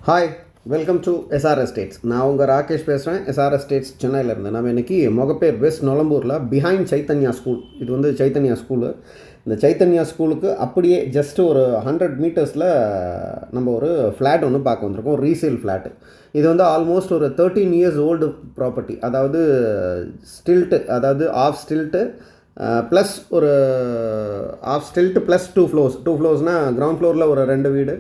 Hi, welcome to SR estates. நான் உங்கள் ராகேஷ் பேசுகிறேன். எஸ்ஆர் எஸ்டேட்ஸ் சென்னையிலேருந்து. நம்ம இன்றைக்கி மொகப்பேர் வெஸ்ட் நொலம்பூரில் பிஹைண்ட் சைத்தன்யா ஸ்கூல், இது வந்து சைத்தன்யா ஸ்கூலு. இந்த சைத்தன்யா ஸ்கூலுக்கு அப்படியே ஜஸ்ட் ஒரு 100 மீட்டர்ஸில் நம்ம ஒரு ஃப்ளாட் ஒன்று பார்க்க வந்திருக்கோம், ரீசேல் ஃப்ளாட்டு. இது வந்து ஆல்மோஸ்ட் ஒரு 13 இயர்ஸ் ஓல்டு ப்ராப்பர்ட்டி. அதாவது ஸ்டில்ட்டு, அதாவது ஆஃப் ஸ்டில்ட்டு ப்ளஸ் ஒரு ஆஃப் ஸ்டில்ட்டு ப்ளஸ் 2 ஃப்ளோர்ஸ்னால் கிரவுண்ட் ஃப்ளோரில் ஒரு 2 வீடு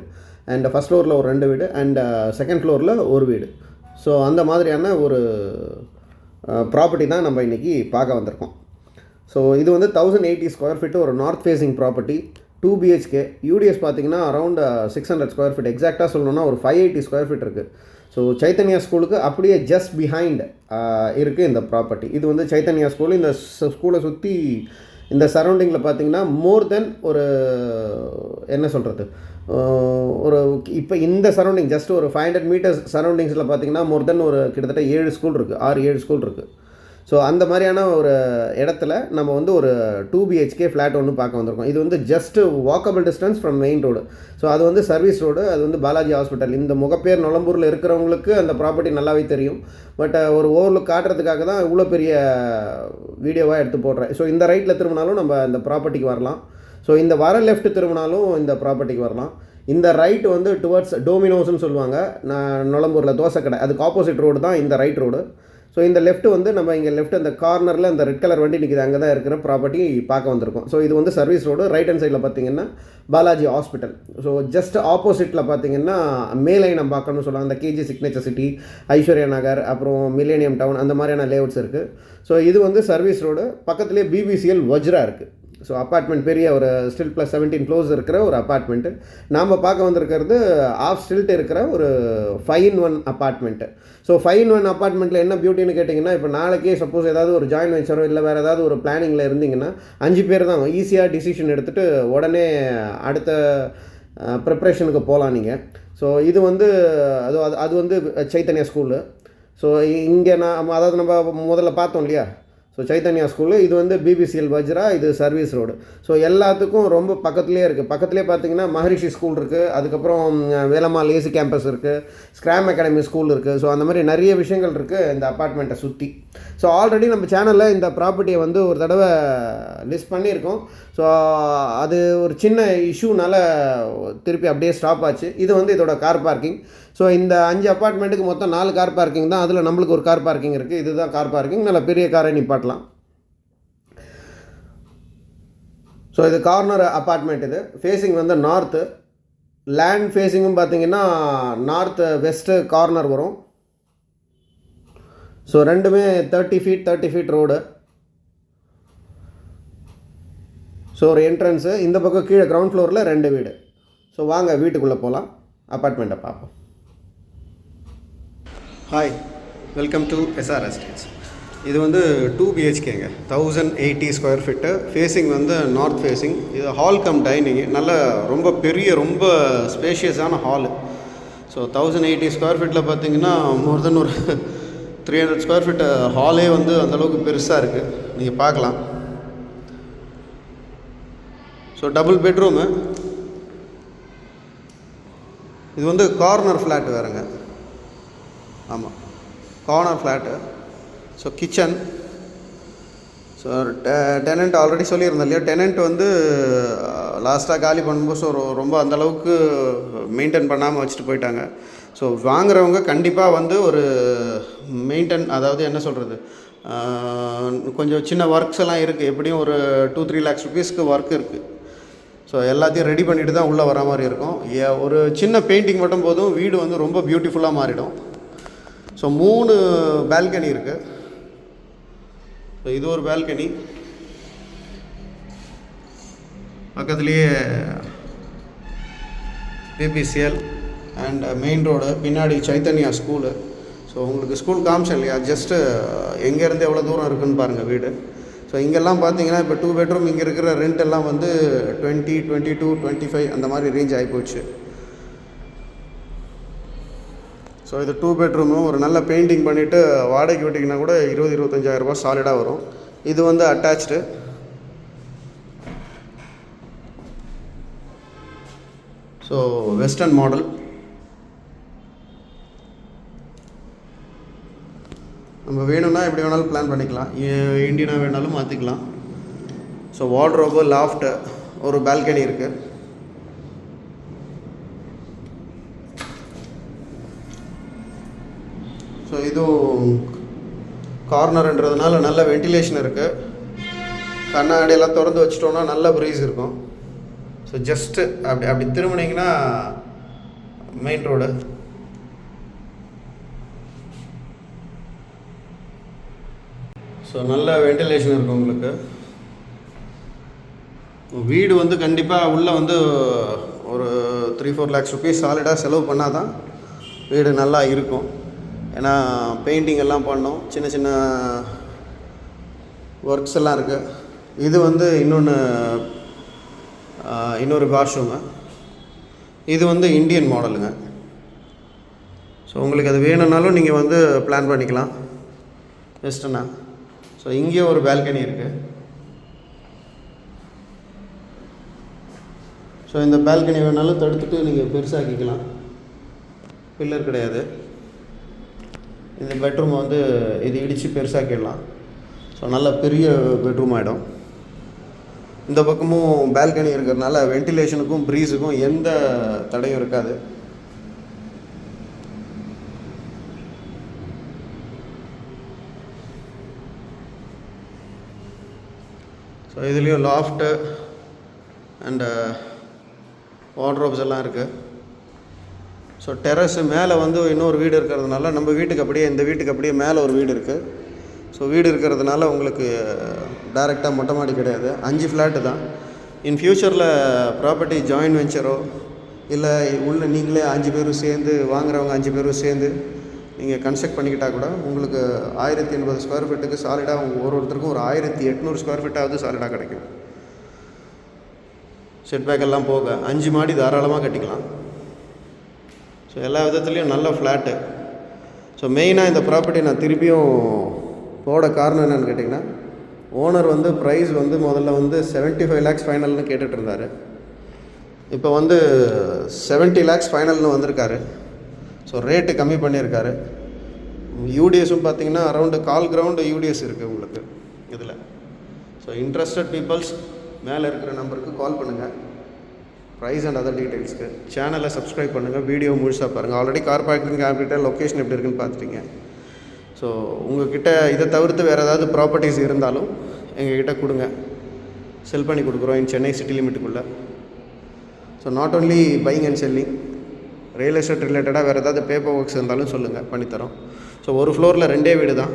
அண்ட் ஃபஸ்ட் ஃப்ளோரில் ஒரு 2 வீடு அண்ட் செகண்ட் ஃப்ளோரில் ஒரு வீடு. ஸோ அந்த மாதிரியான ஒரு ப்ராப்பர்ட்டி தான் நம்ம இன்றைக்கி பார்க்க வந்திருக்கோம். ஸோ இது வந்து 1080 ஸ்கொயர் ஃபீட்டு, ஒரு north facing property, 2 BHK. UDS பார்த்திங்கன்னா அரௌண்ட் 600 ஸ்கொயர் ஃபீட், எக்ஸாக்டாக சொல்லணும்னா ஒரு 580 ஸ்கொயர் ஃபீட் இருக்குது. ஸோ சைத்தன்யா ஸ்கூலுக்கு அப்படியே ஜஸ்ட் பிஹைண்ட் இருக்குது இந்த ப்ராப்பர்ட்டி. இது வந்து சைத்தன்யா ஸ்கூல். இந்த ஸ்கூலை சுற்றி இந்த சரௌண்டிங்கில் பார்த்திங்கன்னா மோர் தென் ஒரு என்ன சொல்கிறது, ஒரு இப்போ இந்த சரௌண்டிங் ஜஸ்ட் ஒரு 500 மீட்டர்ஸ் சரௌண்டிங்ஸில் பார்த்திங்கன்னா மோர் தென் ஒரு கிட்டத்தட்ட 7 ஸ்கூல் இருக்குது, 6-7 ஸ்கூல் இருக்குது. ஸோ அந்த மாதிரியான ஒரு இடத்துல நம்ம வந்து ஒரு 2 BHK ஃப்ளாட் ஒன்று பார்க்க வந்திருக்கோம். இது வந்து just walkable distance from main road. So அது வந்து சர்வீஸ் ரோடு, அது வந்து பாலாஜி ஹாஸ்பிட்டல். இந்த முகப்பேர் நொலம்பூரில் இருக்கிறவங்களுக்கு அந்த ப்ராப்பர்ட்டி நல்லாவே தெரியும். பட் ஒரு ஓவர்லுக் காட்டுறதுக்காக தான் இவ்வளோ பெரிய வீடியோவாக எடுத்து போடுறேன். ஸோ இந்த ரைட்டில் திரும்பினாலும் நம்ம இந்த ப்ராப்பர்ட்டிக்கு வரலாம். ஸோ இந்த வர லெஃப்ட் திரும்பினாலும் இந்த ப்ராப்பர்ட்டிக்கு வரலாம். இந்த ரைட் வந்து டுவர்ட்ஸ் டோமினோஸ்ன்னு சொல்லுவாங்க, நொலம்பூரில் தோசை கடை, அதுக்கு ஆப்போசிட் ரோடு தான் இந்த ரைட் ரோடு. ஸோ இந்த லெஃப்ட் வந்து நம்ம இங்கே லெஃப்ட் அந்த கார்னரில் அந்த ரெட் கலர் வண்டி நிற்கிது, அங்கே தான் இருக்கிற ப்ராப்பர்ட்டி பார்க்க வந்திருக்கோம். ஸோ இது வந்து சர்வீஸ் ரோடு. ரைட் ஹேண்ட் சைடில் பார்த்தீங்கன்னா பாலாஜி ஹாஸ்பிட்டல். ஸோ ஜஸ்ட் ஆப்போசிட்டில் பார்த்தீங்கன்னா மேலைனம் பார்க்கணும்னு சொல்லுவாங்க, அந்த கேஜி சிக்னேச்சர் சிட்டி, ஐஸ்வர்யா நகர், அப்புறம் மில்லேனியம் டவுன், அந்த மாதிரியான லேஅவுட்ஸ் இருக்குது. ஸோ இது வந்து சர்வீஸ் ரோடு. பக்கத்துலேயே BBCL வஜ்ரா இருக்குது. ஸோ அப்பார்ட்மெண்ட், பெரிய ஒரு ஸ்டில் ப்ளஸ் 17 ஃப்ளோர்ஸ் இருக்கிற ஒரு அப்பார்ட்மெண்ட்டு. நாம் பார்க்க வந்திருக்கிறது ஆஃப் ஸ்டில்ட் இருக்கிற ஒரு 5-in-1 அப்பார்ட்மெண்ட்டு. ஸோ 5-in-1 அப்பார்ட்மெண்ட்டில் என்ன பியூட்டின்னு கேட்டிங்கன்னா, இப்போ நாளைக்கே சப்போஸ் ஏதாவது ஒரு ஜாயின் வெஞ்சரோ இல்லை வேறு ஏதாவது ஒரு பிளானிங்கில் இருந்தீங்கன்னா 5 பேர் தான் ஈஸியாக டிசிஷன் எடுத்துகிட்டு உடனே அடுத்த ப்ரிப்ரேஷனுக்கு போகலாம் நீங்கள். ஸோ இது வந்து அது வந்து சைத்தன்யா ஸ்கூலு. ஸோ இங்கே அதாவது நம்ம முதல்ல பார்த்தோம் இல்லையா, ஸோ சைத்தன்யா ஸ்கூலு. இது வந்து BBCL வஜ்ரா, இது சர்வீஸ் ரோடு. ஸோ எல்லாத்துக்கும் ரொம்ப பக்கத்துலேயே இருக்குது. பக்கத்துலேயே பார்த்தீங்கன்னா மஹரிஷி ஸ்கூல் இருக்குது, அதுக்கப்புறம் வேலம்மாள் ஏசி கேம்பஸ் இருக்குது, ஸ்கிராம் அகாடமி ஸ்கூல் இருக்குது. ஸோ அந்த மாதிரி நிறைய விஷயங்கள் இருக்குது இந்த அப்பார்ட்மெண்ட்டை சுற்றி. ஸோ ஆல்ரெடி நம்ம சேனலில் இந்த ப்ராப்பர்ட்டியை வந்து ஒரு தடவை லிஸ்ட் பண்ணியிருக்கோம். ஸோ அது ஒரு சின்ன இஷ்யூனால் திருப்பி அப்படியே ஸ்டாப் ஆச்சு. இது வந்து இதோட கார் பார்க்கிங். ஸோ இந்த 5 அப்பார்ட்மெண்ட்டுக்கு மொத்தம் 4 கார் பார்க்கிங் தான். அதில் நம்மளுக்கு ஒரு கார் பார்க்கிங் இருக்குது. இதுதான் கார் பார்க்கிங். நல்ல பெரிய காரை நிப்பாட்டலாம். ஸோ இது கார்னர் அப்பார்ட்மெண்ட். இது ஃபேஸிங் வந்து நார்த்து. லேண்ட் ஃபேஸிங்கும் பார்த்திங்கன்னா நார்த்து வெஸ்ட்டு கார்னர் வரும். ஸோ ரெண்டுமே 30 ஃபீட் ரோடு. ஸோ ஒரு என்ட்ரன்ஸு. இந்த பக்கம் கீழே கிரவுண்ட் ஃப்ளோரில் 2 வீடு. ஸோ வாங்க வீட்டுக்குள்ளே போகலாம், அப்பார்ட்மெண்ட்டை பார்ப்போம். Hi, welcome to SR estates. இது வந்து 2 BHKங்க, 1080 ஸ்கொயர் ஃபீட்டு. ஃபேஸிங் வந்து நார்த் ஃபேஸிங். இது ஹால் கம் டைனிங்கு, நல்ல ரொம்ப பெரிய, ரொம்ப ஸ்பேஷியஸான ஹாலு. ஸோ 1080 ஸ்கொயர் ஃபீட்டில் பார்த்தீங்கன்னா மோர் தென் ஒரு 300 ஸ்கொயர் ஃபீட்டு ஹாலே வந்து அந்தளவுக்கு பெருசாக இருக்குது, நீங்கள் பார்க்கலாம். So double bedroom. இது வந்து கார்னர் ஃப்ளாட் வேறுங்க. ஆமாம், corner flat. So kitchen. So tenant already சொல்லியிருந்தேன் இல்லையா, டெனண்ட் வந்து லாஸ்ட்டாக காலி பண்ணும்போது ஸோ ரொம்ப அந்தளவுக்கு மெயின்டைன் பண்ணாமல் வச்சுட்டு போயிட்டாங்க. ஸோ வாங்குறவங்க கண்டிப்பாக வந்து ஒரு அதாவது என்ன சொல்கிறது, கொஞ்சம் சின்ன ஒர்க்ஸ் எல்லாம் இருக்குது. எப்படியும் ஒரு 2-3 lakhs rupeesக்கு ஒர்க் இருக்குது. ஸோ எல்லாத்தையும் ரெடி பண்ணிவிட்டு தான் உள்ளே வர மாதிரி இருக்கும். ஒரு சின்ன பெயிண்டிங் மட்டும் போதும், வீடு வந்து ரொம்ப பியூட்டிஃபுல்லாக மாறிடும். ஸோ 3 பால்கனி இருக்குது. ஸோ இது ஒரு பால்கனி. பக்கத்துலேயே BBCL அண்ட் மெயின் ரோடு, பின்னாடி சைத்தன்யா ஸ்கூலு. ஸோ உங்களுக்கு ஸ்கூல் காமிச்சேன் இல்லையா, ஜஸ்ட்டு எங்கேருந்து எவ்வளோ தூரம் இருக்குதுன்னு பாருங்கள் வீடு. ஸோ இங்கெல்லாம் பார்த்தீங்கன்னா இப்போ 2 பெட்ரூம் இங்கே இருக்கிற ரெண்ட் எல்லாம் வந்து 20, 22, 25 அந்த மாதிரி ரேஞ்ச் ஆகிப்போச்சு. ஸோ இது 2 பெட்ரூமு. ஒரு நல்ல பெயிண்டிங் பண்ணிவிட்டு வாடகைக்கு விட்டிங்கன்னா கூட 20-25,000 ரூபா சாலிடாக வரும். இது வந்து அட்டாச்சு. So western model. நம்ம வேணும்னா எப்படி வேணாலும் பிளான் பண்ணிக்கலாம், இண்டியனாக வேணாலும் மாற்றிக்கலாம். ஸோ வார்ட்ரோபு, லாஃப்ட்டு, ஒரு பால்கனி இருக்குது. ஸோ இதுவும் கார்னர்ன்றதுனால நல்ல வென்டிலேஷன் இருக்குது. கண்ணாடியெல்லாம் திறந்து வச்சிட்டோன்னா நல்ல ப்ரீஸ் இருக்கும். ஸோ ஜஸ்ட்டு அப்படி திரும்பினீங்கன்னா மெயின் ரோடு. ஸோ நல்ல வென்டிலேஷன் இருக்கும் உங்களுக்கு. வீடு வந்து கண்டிப்பாக உள்ளே வந்து ஒரு 3-4 lakhs rupees சாலிடாக செலவு பண்ணால் தான் வீடு நல்லா இருக்கும். ஏன்னா பெயிண்டிங் எல்லாம் பண்ணோம், சின்ன சின்ன ஒர்க்ஸ் எல்லாம் இருக்குது. இது வந்து இன்னொரு வாஷ்ரூமு. இது வந்து இந்தியன் மாடலுங்க. ஸோ உங்களுக்கு அது வேணும்னாலும் நீங்கள் வந்து பிளான் பண்ணிக்கலாம் வெஸ்டர்னா. ஸோ இங்கேயே ஒரு பால்கனி இருக்குது. ஸோ இந்த பால்கனி வேணாலும் தடுத்துட்டு நீங்கள் பெருசாக்கிக்கலாம், பில்லர் கிடையாது. இந்த பெட்ரூமை வந்து இது இடித்து பெருசாக்கிடலாம். ஸோ நல்ல பெரிய பெட்ரூம் ஆகிடும். இந்த பக்கமும் பால்கனி இருக்கிறதுனால வென்டிலேஷனுக்கும் ப்ரீஸுக்கும் எந்த தடையும் இருக்காது. ஸோ இதுலேயும் லாஃப்ட்டு அண்டு வார்ட்ரோப்ஸ் எல்லாம் இருக்குது. ஸோ டெரஸு மேலே வந்து இன்னொரு வீடு இருக்கிறதுனால நம்ம வீட்டுக்கு அப்படியே, இந்த வீட்டுக்கு அப்படியே மேலே ஒரு வீடு இருக்குது. ஸோ வீடு இருக்கிறதுனால உங்களுக்கு டைரெக்டாக மொட்டை மாடி கிடையாது, 5 ஃப்ளாட்டு தான். இன் ஃப்யூச்சரில் ப்ராப்பர்ட்டி ஜாயின்ட் வெஞ்சரோ இல்லை உள்ள நீங்களே 5 பேரும் சேர்ந்து, வாங்குறவங்க 5 பேரும் சேர்ந்து நீங்கள் கன்ஸ்ட்ரக்ட் பண்ணிக்கிட்டால் கூட உங்களுக்கு 1080 ஸ்கொயர் ஃபீட்டுக்கு சாலிடாக ஒருத்தருக்கும் ஒரு 1800 ஸ்கொயர் ஃபீட்டாவது சாலிடாக கிடைக்கும். செட்பேக் எல்லாம் போக 5 மாடி தாராளமாக கட்டிக்கலாம். ஸோ எல்லா விதத்துலேயும் நல்ல ஃப்ளாட்டு. ஸோ மெயினாக இந்த ப்ராப்பர்ட்டி நான் திருப்பியும் போட காரணம் என்னென்னு கேட்டிங்கன்னா, ஓனர் வந்து ப்ரைஸ் வந்து முதல்ல வந்து 75 lakhs ஃபைனல்னு கேட்டுட்டு இருந்தார். இப்போ வந்து 70 lakhs ஃபைனல்னு வந்திருக்காரு. ஸோ ரேட்டு கம்மி பண்ணியிருக்காரு. யூடிஎஸும் பார்த்தீங்கன்னா அரௌண்டு 1/4 கிரவுண்டு யூடிஎஸ் இருக்குது உங்களுக்கு இதில். ஸோ இன்ட்ரெஸ்டட் பீப்புள்ஸ் மேலே இருக்கிற நம்பருக்கு கால் பண்ணுங்கள், ப்ரைஸ் அண்ட் அதர் டீட்டெயில்ஸ்க்கு. சேனலை சப்ஸ்கிரைப் பண்ணுங்கள், வீடியோ முழுசாக பாருங்கள். Already car parking capital location எப்படி இருக்குன்னு பார்த்துட்டீங்க. ஸோ உங்கள்கிட்ட இதை தவிர்த்து வேறு ஏதாவது ப்ராப்பர்ட்டிஸ் இருந்தாலும் எங்ககிட்ட கொடுங்க, செல் பண்ணி கொடுக்குறோம் இன் சென்னை சிட்டி லிமிட்டுக்குள்ளே. So not only buying and selling, real estate ரிலேட்டடாக வேறு ஏதாவது பேப்பர் ஒர்க்ஸ் இருந்தாலும் சொல்லுங்கள், பண்ணித்தரோம். ஸோ ஒரு ஃப்ளோரில் 2 வீடு தான்.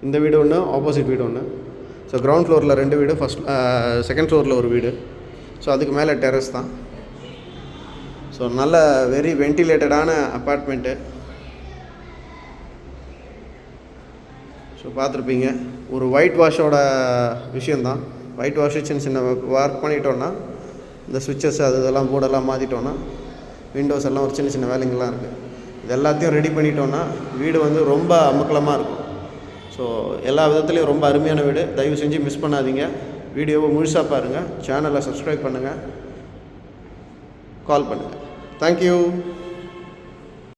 இந்த வீடு ஒன்று, ஆப்போசிட் வீடு ஒன்று. ஸோ கிரவுண்ட் ஃப்ளோரில் 2 வீடு, செகண்ட் ஃப்ளோரில் ஒரு வீடு. ஸோ அதுக்கு மேலே டெரஸ் தான். ஸோ நல்ல வெரி வென்டிலேட்டடான அப்பார்ட்மெண்ட்டு. ஸோ பார்த்துருப்பீங்க, ஒரு ஒயிட் வாஷோட விஷயந்தான். ஒயிட் வாஷு சின்ன சின்ன ஒர்க் பண்ணிட்டோன்னா, இந்த சுவிட்சஸ் இதெல்லாம் போர்டெல்லாம் மாற்றிட்டோன்னா, விண்டோஸ் எல்லாம் ஒரு சின்ன சின்ன வேலைங்கள்லாம் இருக்குது. இது எல்லாத்தையும் ரெடி பண்ணிட்டோன்னா வீடு வந்து ரொம்ப அமக்கலமாக இருக்கும். ஸோ எல்லா விதத்துலேயும் ரொம்ப அருமையான வீடு. தயவு செஞ்சு மிஸ் பண்ணாதீங்க. வீடியோவை முழுசாக பாருங்கள், சேனலை சப்ஸ்கிரைப் பண்ணுங்கள், கால் பண்ணுங்கள். தேங்க்யூ.